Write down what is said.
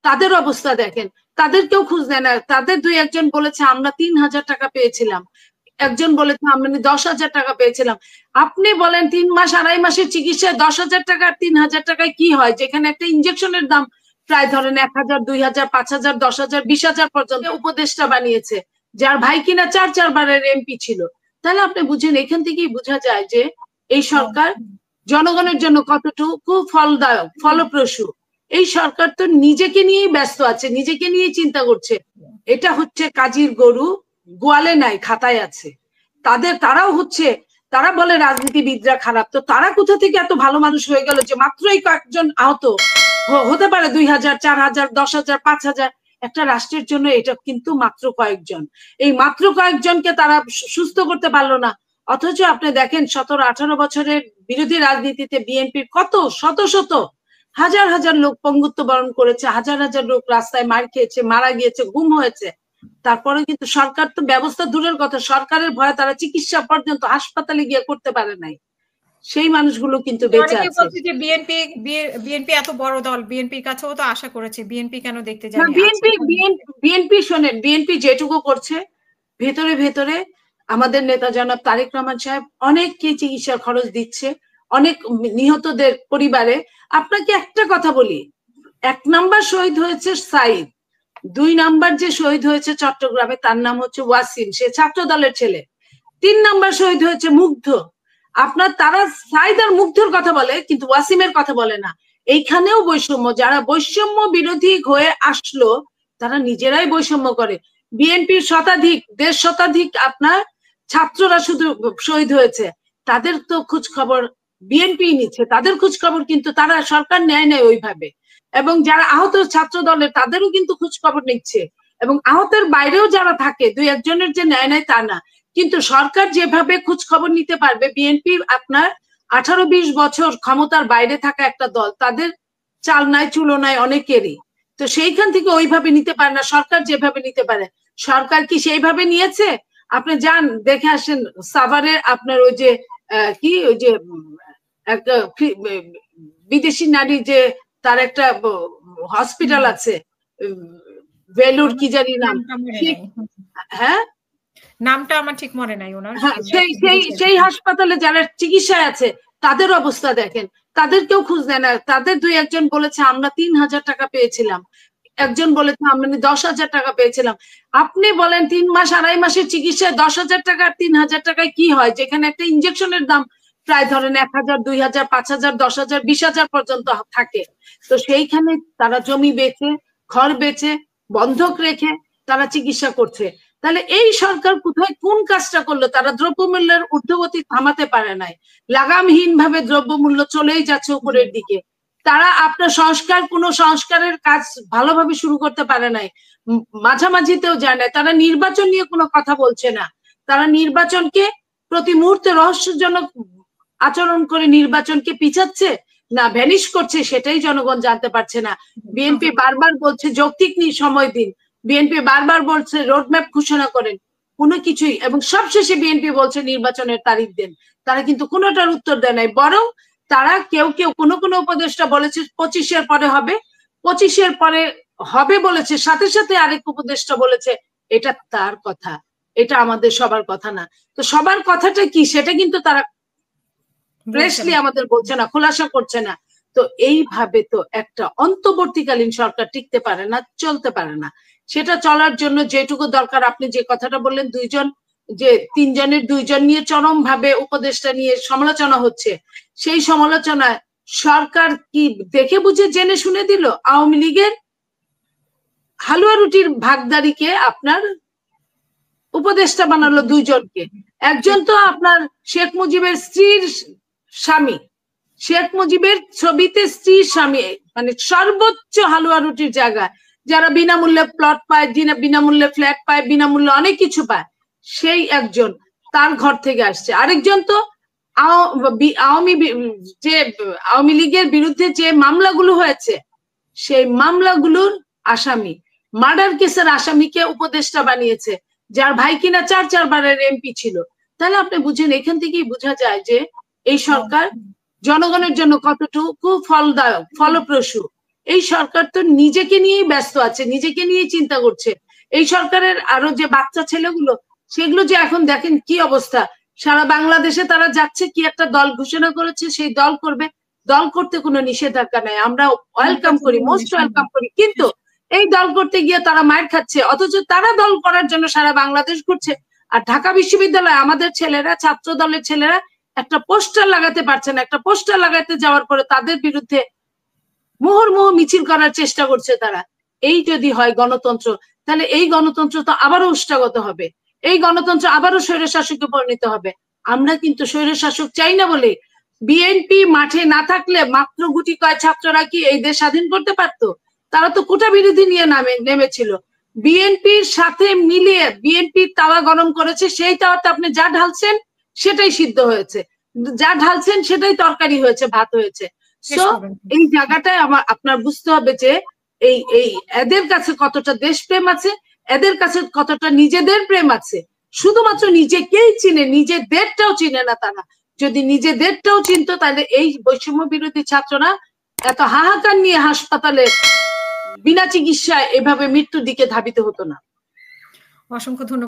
তাদের অবস্থা দেখেন, তাদেরকেও খুঁজ নেয় না। তাদের দুই একজন বলেছে আমরা 3,000 টাকা পেয়েছিলাম, একজন বলেছে আমরা 10,000 টাকা পেয়েছিলাম। আপনি বলেন 3 মাস 2.5 মাসের চিকিৎসায় 10,000 টাকা 3,000 টাকায় কি হয়, যেখানে একটা ইঞ্জেকশনের দাম প্রায় ধরেন 1,000, 2,000, 5,000, 10,000, 20,000 পর্যন্ত উপদেষ্টা বানিয়েছে, যার ভাই কিনা 4 বারের এমপি ছিল। তাহলে আপনি বুঝেন, এখান থেকেই বোঝা যায় যে এই সরকার জনগণের জন্য কতটুকু ফলদায়ক, ফলপ্রসূ। এই সরকার তো নিজেকে নিয়েই ব্যস্ত আছে, নিজেকে নিয়েই চিন্তা করছে। এটা হচ্ছে কাজীর গরু, গোয়ালে নাই খাতায় আছে। তারা বলে রাজনীতিবিদরা খারাপ, তো তারা কোথা থেকে এত ভালো মানুষ হয়ে গেল যে মাত্রই কয়েকজন আহত হতে পারে, 2,000, 4,000, 10,000, 5,000, একটা রাষ্ট্রের জন্য এটা কিন্তু মাত্র কয়েকজন। এই মাত্র কয়েকজনকে তারা সুস্থ করতে পারলো না। অথচ আপনি দেখেন 17-18 বছরের বিরোধী রাজনীতিতে বিএনপির কত শত শত হাজার হাজার লোক পঙ্গুত্ব বরণ করেছে, হাজার হাজার লোক রাস্তায় মার খেয়েছে, মারা গিয়েছে, গুম হয়েছে। তারপরে কিন্তু সরকার তো ব্যবস্থা দূরের কথা, সরকারের ভয়ে তারা চিকিৎসা পর্যন্ত হাসপাতালে গিয়ে করতে পারে নাই। সেই মানুষগুলো কিন্তু বেঁচে আছে। বলছে যে বিএনপি এত বড় দল, বিএনপির কাছেও তো আশা করেছে, বিএনপি কেন দেখতে যায়নি? বিএনপি শোনেন, বিএনপি যেটুকু করছে ভেতরে ভেতরে আমাদের নেতা জনাব তারেক রহমান সাহেব অনেককে চিকিৎসার খরচ দিচ্ছে, অনেক নিহতদের পরিবারে। আপনাকে একটা কথা বলি, 1 নাম্বার শহীদ হয়েছে সাইদ, 2 নাম্বার যে শহীদ হয়েছে চট্টগ্রামে তার নাম হচ্ছে ওয়াসিম, সে ছাত্র দলের ছেলে। 3 নাম্বার শহীদ হয়েছে মুগ্ধ। তারা সাইদ আর মুগ্ধর কথা বলে কিন্তু ওয়াসিমের কথা বলে না। এইখানেও বৈষম্য, যারা বৈষম্য বিরোধী হয়ে আসলো তারা নিজেরাই বৈষম্য করে। বিএনপির 1,000 শতাধিক আপনার ছাত্ররা শুধু শহীদ হয়েছে, তাদের তো খোঁজ খবর বিএনপি নিচ্ছে, তাদের খোঁজ খবর কিন্তু তারা সরকার নেয় নাই ওইভাবে। এবং যারা আহত ছাত্র দলের তাদেরও কিন্তু খোঁজ খবর নিচ্ছে, এবং আহতের বাইরেও যারা থাকে 2-1 জনের যে নেয় নাই তা না। কিন্তু সরকার যেভাবে খোঁজ খবর নিতে পারবে, বিএনপি আপনার 18-20 বছর ক্ষমতার বাইরে থাকা একটা দল, তাদের চাল নাই চুলো নাই অনেকেরই, তো সেইখান থেকে ওইভাবে নিতে পারে না সরকার যেভাবে নিতে পারে। সরকার কি সেইভাবে নিয়েছে? আপনি যান দেখে আসেন সাভারের আপনার ওই যে ওই যে একটা বিদেশি নারী যে তার একটা হসপিটাল আছে, ভেলুর কি জানি নাম, হ্যাঁ নামটা আমার ঠিক মনে নাই ওনার। হ্যাঁ, সেই হাসপাতালে যারা চিকিৎসায় আছে তাদের অবস্থা দেখেন, তাদেরকেও খুঁজ নেয় না। তাদের 2-1 জন বলেছে আমরা 3,000 টাকা পেয়েছিলাম, একজন বলেছে আমরা 10,000 টাকা পেয়েছিলাম। আপনি বলেন 3 মাস 2.5 মাসের চিকিৎসায় 10,000 টাকা 3,000 টাকায় কি হয়, যেখানে একটা ইঞ্জেকশনের দাম প্রায় ধরেন 1,000, 2,000, 5,000, 10,000, 20,000 পর্যন্ত থাকে। তো সেইখানে তারা জমি বেচে, ঘর বেচে, বন্ধক রেখে তারা চিকিৎসা করছে। তাহলে এই সরকার কোথায় কোন কাজটা করলো? তারা দ্রব্যমূল্যের ঊর্ধ্বগতি থামাতে পারে নাই, লাগামহীন ভাবে দ্রব্যমূল্য চলেই যাচ্ছে উপরের দিকে। তারা আপনার কোনো সংস্কারের কাজ ভালোভাবে শুরু করতে পারে নাই, মাঝামাঝিতেও যায় না। তারা নির্বাচন নিয়ে কোনো কথা বলছে না, তারা নির্বাচনকে প্রতি মুহূর্তে রহস্যজনক আচরণ করে নির্বাচনকে পিছাচ্ছে না ভ্যানিশ করছে, সেটাই জনগণ জানতে পারছে না। বিএনপি বারবার বলছে যৌক্তিক সময় দিন, বিএনপি বারবার বলছে রোডম্যাপ ঘোষণা করেন, কোনো কিছুই, এবং সবশেষে বিএনপি বলছে নির্বাচনের তারিখ দেন। তারা কিন্তু কোনোটার উত্তর দেয় নাই, বরং তারা কেউ কোনো উপদেষ্টা বলেছে 25-এর পরে হবে, 25-এর পরে হবে বলেছে, সাথে সাথে আরেক উপদেষ্টা বলেছে এটা তার কথা, এটা আমাদের সবার কথা না। তো সবার কথাটা কি সেটা কিন্তু তারা প্রেসলি আমাদের বলছে না, খোলাসা করছে না। তো এইভাবে তো একটা অন্তর্বর্তীকালীন সরকার টিকতে পারে না, চলতে পারে না। সেটা চলার জন্য যেটুকু দরকার, আপনি যে কথাটা বললেন 2 জন, যে 3 জনের 2 জন নিয়ে চরম ভাবে উপদেষ্টা নিয়ে সমালোচনা হচ্ছে, সেই সমালোচনায় সরকার কি দেখে বুঝে জেনে শুনে দিল? আওয়ামী লীগের হালুয়া রুটির ভাগদারিকে আপনার উপদেষ্টা বানালো 2 জনকে। একজন তো আপনার শেখ মুজিবের স্ত্রীর স্বামী, শেখ মুজিবের ছবিতে স্ত্রীর স্বামী, মানে সর্বোচ্চ হালুয়া রুটির জায়গায়, যারা বিনামূল্যে প্লট পায়, বিনামূল্যে ফ্ল্যাট পায়, বিনামূল্যে অনেক কিছু পায়, সেই একজন তার ঘর থেকে আসছে। আরেকজন তো আওয়ামী লীগের বিরুদ্ধে যে মামলাগুলো হয়েছে সেই মামলাগুলোর আসামি, মার্ডার কেসের আসামিকে উপদেষ্টা বানিয়েছে, যার ভাই কিনা 4 বারের এমপি ছিল। তাহলে আপনি বুঝেন, এখান থেকেই বোঝা যায় যে এই সরকার জনগণের জন্য কতটুকু ফলদায়ক, ফলপ্রসূ। এই সরকার তো নিজেকে নিয়েই ব্যস্ত আছে, নিজেকে নিয়েই চিন্তা করছে। এই সরকারের আরো যে বাচ্চা ছেলেগুলো, সেগুলো যে এখন দেখেন কি অবস্থা, সারা বাংলাদেশে তারা যাচ্ছে, কি একটা দল ঘোষণা করেছে, সেই দল করবে। দল করতে কোনো নিষেধাজ্ঞা নাই, আমরা ওয়েলকাম করি, মোস্ট ওয়েলকাম করি, কিন্তু এই দল করতে গিয়ে তারা মার খাচ্ছে, অথচ তারা দল করার জন্য সারা বাংলাদেশ ঘুরছে। আর ঢাকা বিশ্ববিদ্যালয়ে আমাদের ছেলেরা, ছাত্র দলের ছেলেরা একটা পোস্টার লাগাতে পারছে না, একটা পোস্টার লাগাতে যাওয়ার পরে তাদের বিরুদ্ধে মুহুর্মুহু মিছিল করার চেষ্টা করছে তারা। এই যদি হয় গণতন্ত্র, তাহলে এই গণতন্ত্র তো আবারও উষ্টাগত হবে, এই গণতন্ত্র আবারও স্বৈরশাসকে পরিণত হবে। আমরা কিন্তু স্বৈরশাসক চাই না বলে বিএনপি মাঠে না থাকলে মাত্র গুটি কয় ছাত্ররা কি এই দেশ স্বাধীন করতে পারতো? তারা তো কোটা বিরোধী নিয়ে নেমেছিল, বিএনপির সাথে মিলিয়ে বিএনপির তাওয়া গরম করেছে, সেই তাওয়াতে আপনি যা ঢালছেন সেটাই সিদ্ধ হয়েছে, যা ঢালছেন সেটাই তরকারি হয়েছে, ভাত হয়েছে। সো এই জায়গাটায় আপনার বুঝতে হবে যে এই এদের কাছে কতটা দেশপ্রেম আছে, এদের কাছে কতটা নিজেদের প্রেম আছে। শুধুমাত্র নিজেকেই চিনে, নিজেদেরটাও চিনে না তারা। যদি নিজেদেরটাও চিনতো তাহলে এই বৈষম্য বিরোধী ছাত্ররা এত হাহাকার নিয়ে হাসপাতালে বিনা চিকিৎসায় এভাবে মৃত্যুর দিকে ধাবিত হতো না। অসংখ্য ধন্যবাদ।